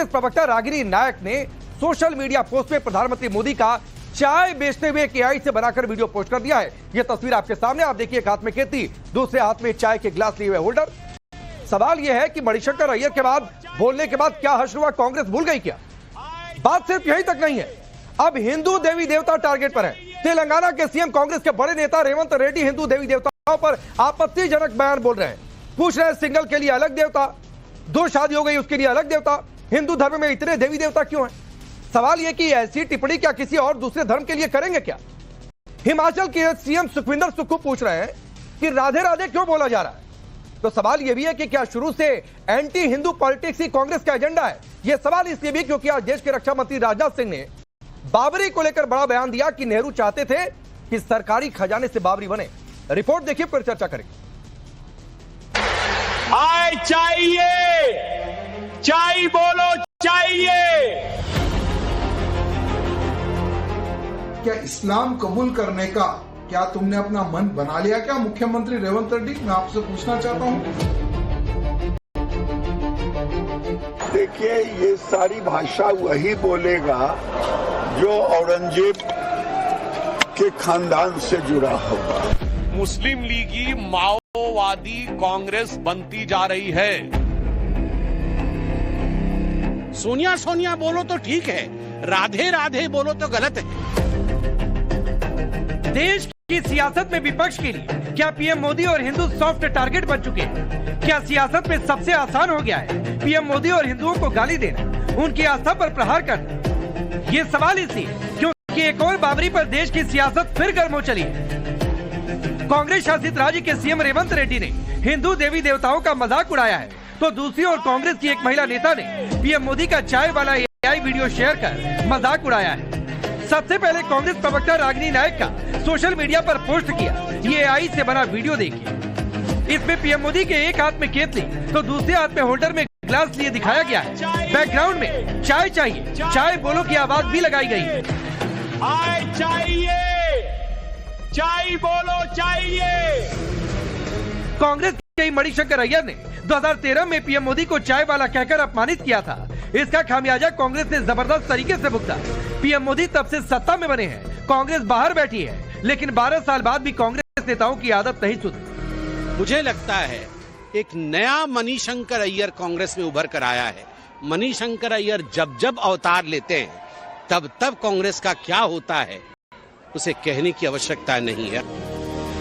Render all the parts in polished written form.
प्रवक्ता रागिनी नायक ने social media post में प्रधानमंत्री मोदी का चाय बेचते हुए एआई से बनाकर वीडियो पोस्ट कर दिया है। यह तस्वीर आपके सामने, आप देखिए, एक हाथ में खेती, दूसरे हाथ में चाय के गिलास लिए हुए होल्डर। सवाल यह है कि मणिशंकर अय्यर के बाद बोलने के बाद क्या हश्र हुआ, कांग्रेस भूल गई क्या? बात सिर्फ यही तक नहीं है, अब हिंदू देवी देवता टारगेट पर है। तेलंगाना के सीएम कांग्रेस के बड़े नेता रेवंत रेड्डी हिंदू देवी देवताओं पर आपत्तिजनक बयान बोल रहे हैं। पूछ रहे हैं सिंगल के लिए अलग देवता, दो शादी हो गई उसके लिए अलग देवता, हिंदू धर्म में इतने देवी देवता क्यों हैं? सवाल यह कि ऐसी टिप्पणी क्या किसी और दूसरे धर्म के लिए करेंगे क्या? हिमाचल के सीएम सुखविंदर सुक्खू पूछ रहे हैं कि राधे राधे क्यों बोला जा रहा है। तो सवाल यह भी है कि क्या शुरू से एंटी हिंदू पॉलिटिक्स ही कांग्रेस का एजेंडा है? यह सवाल इसलिए भी क्योंकि आज देश के रक्षा मंत्री राजनाथ सिंह ने बाबरी को लेकर बड़ा बयान दिया कि नेहरू चाहते थे कि सरकारी खजाने से बाबरी बने। रिपोर्ट देखिए, फिर चर्चा करेंगे। आय चाहिए, चाय बोलो चाहिए। क्या इस्लाम कबूल करने का क्या तुमने अपना मन बना लिया क्या मुख्यमंत्री रेवंत रेड्डी? मैं आपसे पूछना चाहता हूं। देखिए, ये सारी भाषा वही बोलेगा जो औरंगजेब के खानदान से जुड़ा होगा। मुस्लिम लीगी माओवादी कांग्रेस बनती जा रही है। सोनिया सोनिया बोलो तो ठीक है, राधे राधे बोलो तो गलत है। देश की सियासत में विपक्ष के लिए क्या पीएम मोदी और हिंदू सॉफ्ट टारगेट बन चुके हैं? क्या सियासत में सबसे आसान हो गया है पीएम मोदी और हिंदुओं को गाली देना, उनकी आस्था पर प्रहार करना? ये सवाल इसलिए क्योंकि एक और बाबरी पर देश की सियासत फिर गर्म हो चली है। कांग्रेस शासित राज्य के सीएम रेवंत रेड्डी ने हिंदू देवी देवताओं का मजाक उड़ाया है, तो दूसरी ओर कांग्रेस की एक महिला नेता ने पीएम मोदी का चाय वाला एआई वीडियो शेयर कर मजाक उड़ाया है। सबसे पहले कांग्रेस प्रवक्ता रागिनी नायक का सोशल मीडिया पर पोस्ट किया ये एआई से बना वीडियो देखिए। इसमें पीएम मोदी के एक हाथ में केतली तो दूसरे हाथ में होल्डर में ग्लास लिए दिखाया गया है। बैकग्राउंड में चाय चाहिए, चाय बोलो की आवाज भी लगाई गई है। आय चाहिए, चाय बोलो चाहिए। कांग्रेस के मणिशंकर अय्यर ने 2013 में पीएम मोदी को चाय वाला कहकर अपमानित किया था। इसका खामियाजा कांग्रेस ने जबरदस्त तरीके से भुगता। पीएम मोदी तब से सत्ता में बने हैं, कांग्रेस बाहर बैठी है, लेकिन 12 साल बाद भी कांग्रेस नेताओं की आदत नहीं सुधरी। मुझे लगता है एक नया मणिशंकर अय्यर कांग्रेस में उभर कर आया है। मणिशंकर अय्यर जब जब अवतार लेते हैं तब तब कांग्रेस का क्या होता है उसे कहने की आवश्यकता नहीं है।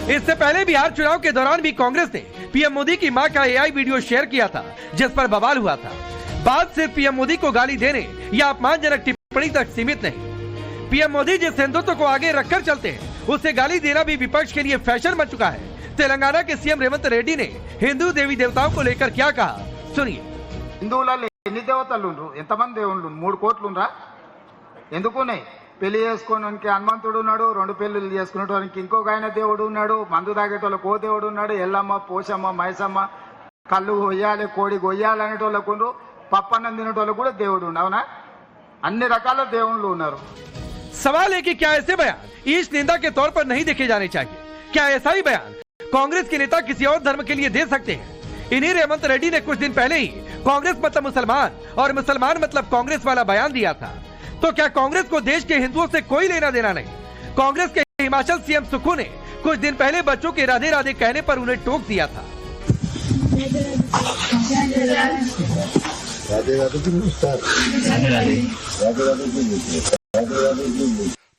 इससे पहले बिहार चुनाव के दौरान भी कांग्रेस ने पीएम मोदी की मां का एआई वीडियो शेयर किया था, जिस पर बवाल हुआ था। बात सिर्फ पीएम मोदी को गाली देने या अपमानजनक टिप्पणी तक सीमित नहीं। पीएम मोदी जिस हिंदुत्व को आगे रखकर चलते हैं उसे गाली देना भी विपक्ष के लिए फैशन बन चुका है। तेलंगाना के सीएम रेवंत रेड्डी ने हिंदू देवी देवताओं को लेकर क्या कहा, सुनिए। హిందువులలో ఎన్ని దేవతలు ఉండ్రు, ఎంతమంది దేవుళ్ళు? 3 కోట్లు ఉండ్రా? ఎందుకునే పెళ్లి చేసుకోవడానికి హనుమంతుడు ఉన్నాడు, 2 పెళ్లిళ్ళు చేసుకునేటోనికి ఇంకొక ఆయన దేవుడు ఉన్నాడు, మందు తాగేటోళ్ళకి ఓ దేవుడు ఉన్నాడు, ఎల్లమ్మ, పోషమ్మ, మైసమ్మ, కళ్ళు కొయ్యాలి, కోడి కొయ్యాలి అనేటోళ్ళకు ఉండ్రు, పప్పన్నం తినేటోళ్ళకు కూడా దేవుడు ఉండు, అవునా? అన్ని రకాల దేవుళ్ళు ఉన్నారు। सवाल है कि क्या ऐसे बयान ईश निंदा के तौर पर नहीं देखे जाने चाहिए? क्या ऐसा ही बयान कांग्रेस के नेता किसी और धर्म के लिए दे सकते हैं? इन्हीं रेवंत रेड्डी ने कुछ दिन पहले ही कांग्रेस मतलब मुसलमान और मुसलमान मतलब कांग्रेस वाला बयान दिया था। तो क्या कांग्रेस को देश के हिंदुओं से कोई लेना देना नहीं? कांग्रेस के हिमाचल सीएम सुक्खू ने कुछ दिन पहले बच्चों के राधे राधे कहने पर उन्हें टोक दिया था।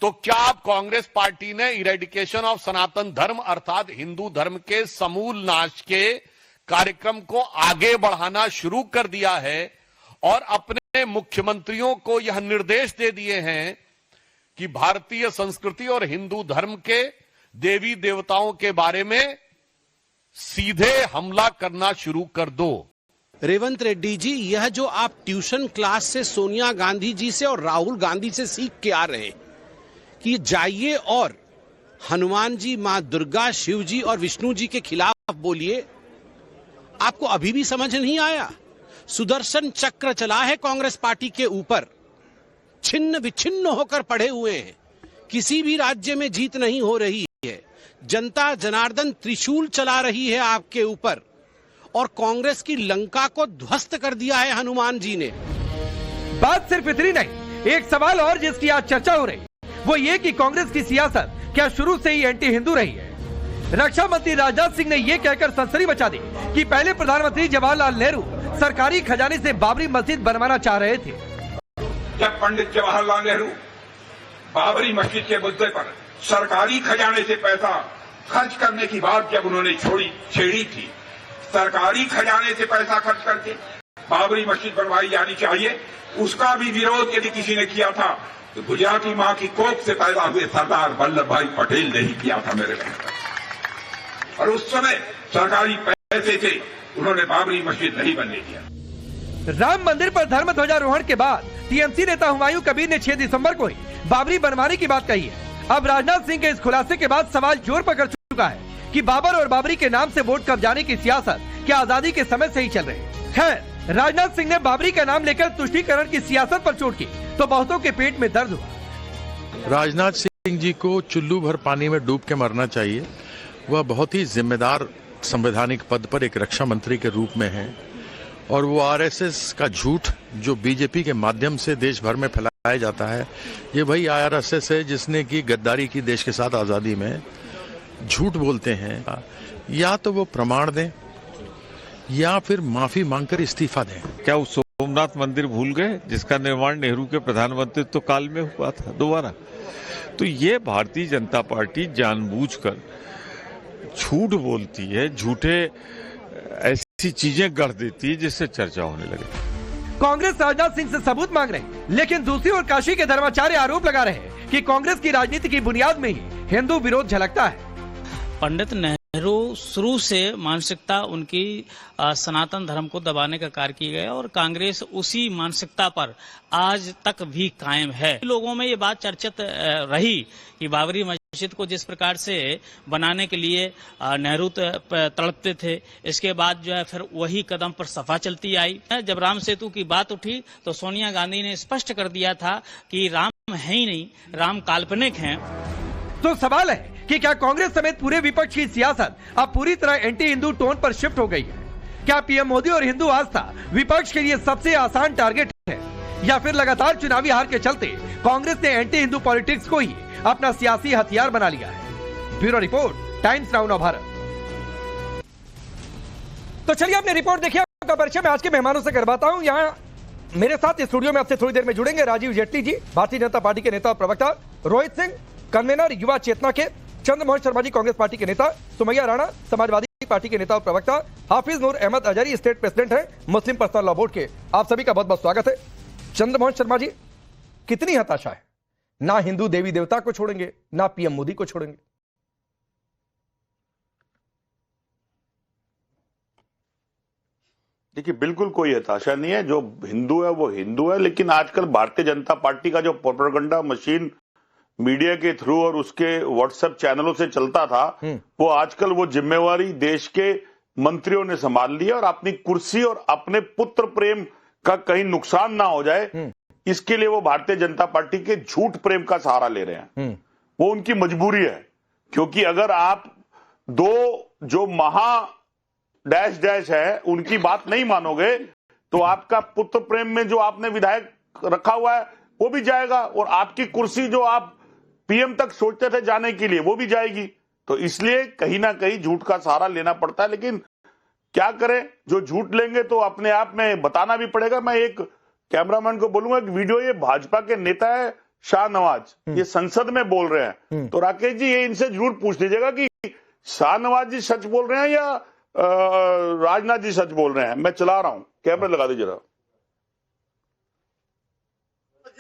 तो क्या अब कांग्रेस पार्टी ने इरेडिकेशन ऑफ सनातन धर्म अर्थात हिंदू धर्म के समूल नाश के कार्यक्रम को आगे बढ़ाना शुरू कर दिया है और अपने मुख्यमंत्रियों को यह निर्देश दे दिए हैं कि भारतीय संस्कृति और हिंदू धर्म के देवी देवताओं के बारे में सीधे हमला करना शुरू कर दो? रेवंत रेड्डी जी, यह जो आप ट्यूशन क्लास से सोनिया गांधी जी से और राहुल गांधी से सीख के आ रहे हैं कि जाइए और हनुमान जी, मां दुर्गा, शिव जी और विष्णु जी के खिलाफ बोलिए, आपको अभी भी समझ नहीं आया? सुदर्शन चक्र चला है कांग्रेस पार्टी के ऊपर, छिन्न विच्छिन्न होकर पड़े हुए हैं, किसी भी राज्य में जीत नहीं हो रही है, जनता जनार्दन त्रिशूल चला रही है आपके ऊपर और कांग्रेस की लंका को ध्वस्त कर दिया है हनुमान जी ने। बात सिर्फ इतनी नहीं, एक सवाल और जिसकी आज चर्चा हो रही वो ये कि कांग्रेस की सियासत क्या शुरू से ही एंटी हिंदू रही है। रक्षा मंत्री राजनाथ सिंह ने ये कहकर सनसनी मचा दी कि पहले प्रधानमंत्री जवाहरलाल नेहरू सरकारी खजाने से बाबरी मस्जिद बनवाना चाह रहे थे। जब पंडित जवाहरलाल नेहरू बाबरी मस्जिद के मुद्दे पर सरकारी खजाने से पैसा खर्च करने की बात जब उन्होंने छेड़ी थी, सरकारी खजाने से पैसा खर्च करके बाबरी मस्जिद बनवाई जानी चाहिए, उसका भी विरोध यदि किसी ने किया था तो गुजराती मां की कोख से पैदा हुए सरदार वल्लभ भाई पटेल ने ही किया था मेरे भाई। और उस समय सरकारी पैसे से उन्होंने बाबरी मस्जिद नहीं बनने दिया। राम मंदिर पर धर्म ध्वजारोहण के बाद टीएमसी नेता हुमायूं कबीर ने 6 दिसंबर को ही बाबरी बनवाने की बात कही है। अब राजनाथ सिंह के इस खुलासे के बाद सवाल जोर पकड़ चुका है कि बाबर और बाबरी के नाम से वोट कब्जाने की सियासत क्या आजादी के समय से ही चल रही है। खैर, राजनाथ सिंह ने बाबरी का नाम लेकर तुष्टीकरण की सियासत पर चोट की तो बहुतों के पेट में दर्द हुआ। राजनाथ सिंह जी को चुल्लू भर पानी में डूब के मरना चाहिए। वह बहुत ही जिम्मेदार संवैधानिक पद पर एक रक्षा मंत्री के रूप में हैं और वो आरएसएस का झूठ जो बीजेपी के माध्यम से देश भर में फैलाया जाता है, ये वही आरएसएस है जिसने की गद्दारी की देश के साथ आज़ादी में। झूठ बोलते हैं, या तो वो प्रमाण दें या फिर माफी मांगकर इस्तीफा दें। क्या उस सोमनाथ मंदिर भूल गए जिसका निर्माण नेहरू के प्रधानमंत्रित्व काल में हुआ था दोबारा? तो ये भारतीय जनता पार्टी जानबूझकर झूठ बोलती है, झूठे ऐसी चीजें गढ़ देती है जिससे चर्चा होने लगे। कांग्रेस राजनाथ सिंह से सबूत मांग रहे, लेकिन दूसरी ओर काशी के धर्माचार्य आरोप लगा रहे हैं कि कांग्रेस की राजनीति की बुनियाद में ही हिंदू विरोध झलकता है। पंडित नेहरू शुरू से मानसिकता उनकी सनातन धर्म को दबाने का कार्य किया गया और कांग्रेस उसी मानसिकता पर आज तक भी कायम है। लोगों में ये बात चर्चित रही कि बाबरी मस्जिद को जिस प्रकार से बनाने के लिए नेहरू तड़पते थे, इसके बाद जो है फिर वही कदम पर सफा चलती आई। जब राम सेतु की बात उठी तो सोनिया गांधी ने स्पष्ट कर दिया था कि राम है ही नहीं, राम काल्पनिक हैं। तो सवाल है कि क्या कांग्रेस समेत पूरे विपक्ष की सियासत अब पूरी तरह एंटी हिंदू टोन पर शिफ्ट हो गई है? क्या पीएम मोदी और हिंदू आस्था विपक्ष के लिए सबसे आसान टारगेट है, या फिर लगातार चुनावी हार के चलते कांग्रेस ने एंटी हिंदू पॉलिटिक्स को ही अपना सियासी हथियार बना लिया है? ब्यूरो रिपोर्ट, टाइम्स नाउ नव भारत। तो चलिए अपनी रिपोर्ट देखिए। आपका परिचय मैं आज के मेहमानों से करवाता हूं। यहाँ मेरे साथ इस स्टूडियो में आपसे थोड़ी देर में जुड़ेंगे राजीव जेटली जी, भारतीय जनता पार्टी के नेता और प्रवक्ता, रोहित सिंह, कन्वेनर युवा चेतना के, चंद्रमोहन शर्मा जी, कांग्रेस पार्टी के नेता, सुमैया राणा, समाजवादी पार्टी के नेता और प्रवक्ता, हाफिज नूर अहमद अजहरी, स्टेट प्रेसिडेंट हैं मुस्लिम पर्सनल लॉ बोर्ड के। आप सभी का बहुत बहुत स्वागत है। चंद्रमोहन शर्मा जी, कितनी हताशा है, ना हिंदू देवी देवता को छोड़ेंगे, ना पीएम मोदी को छोड़ेंगे। देखिए, बिल्कुल कोई हताशा नहीं है। जो हिंदू है वो हिंदू है, लेकिन आजकल भारतीय जनता पार्टी का जो प्रोपेगेंडा मशीन मीडिया के थ्रू और उसके व्हाट्सएप चैनलों से चलता था, वो आजकल वो जिम्मेवारी देश के मंत्रियों ने संभाल ली है और अपनी कुर्सी और अपने पुत्र प्रेम का कहीं नुकसान ना हो जाए, इसके लिए वो भारतीय जनता पार्टी के झूठ प्रेम का सहारा ले रहे हैं। वो उनकी मजबूरी है, क्योंकि अगर आप दो जो महा डैश डैश है उनकी बात नहीं मानोगे तो आपका पुत्र प्रेम में जो आपने विधायक रखा हुआ है वो भी जाएगा और आपकी कुर्सी जो आप पीएम तक सोचते थे जाने के लिए वो भी जाएगी। तो इसलिए कहीं ना कहीं झूठ का सहारा लेना पड़ता है, लेकिन क्या करें, जो झूठ लेंगे तो अपने आप में बताना भी पड़ेगा। मैं एक कैमरामैन को बोलूंगा कि वीडियो ये भाजपा के नेता है शाहनवाज, ये संसद में बोल रहे हैं, तो राकेश जी ये इनसे जरूर पूछ लीजिएगा कि शाहनवाज जी सच बोल रहे हैं या राजनाथ जी सच बोल रहे हैं। मैं चला रहा हूं, कैमरा लगा दीजिए जरा।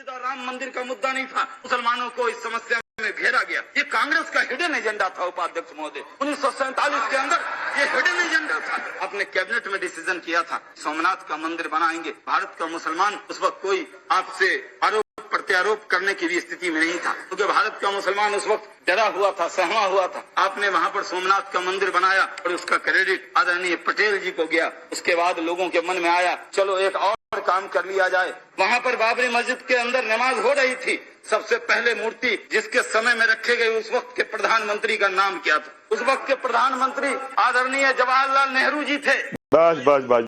राम मंदिर का मुद्दा नहीं था, मुसलमानों को इस समस्या में घेरा गया। ये कांग्रेस का हिडन एजेंडा था उपाध्यक्ष महोदय। 1947 के अंदर ये हिडन एजेंडा था। अपने कैबिनेट में डिसीजन किया था सोमनाथ का मंदिर बनाएंगे। भारत का मुसलमान उस वक्त कोई आपसे आरोप प्रत्यारोप करने की भी स्थिति में नहीं था, क्योंकि भारत का मुसलमान उस वक्त डरा हुआ था, सहमा हुआ था। आपने वहां पर सोमनाथ का मंदिर बनाया और उसका क्रेडिट आदरणीय पटेल जी को गया। उसके बाद लोगों के मन में आया चलो एक और काम कर लिया जाए। वहां पर बाबरी मस्जिद के अंदर नमाज हो रही थी। सबसे पहले मूर्ति जिसके समय में रखे गए उस वक्त के प्रधानमंत्री का नाम क्या था? उस वक्त के प्रधानमंत्री आदरणीय जवाहरलाल नेहरू जी थे। बस बस बस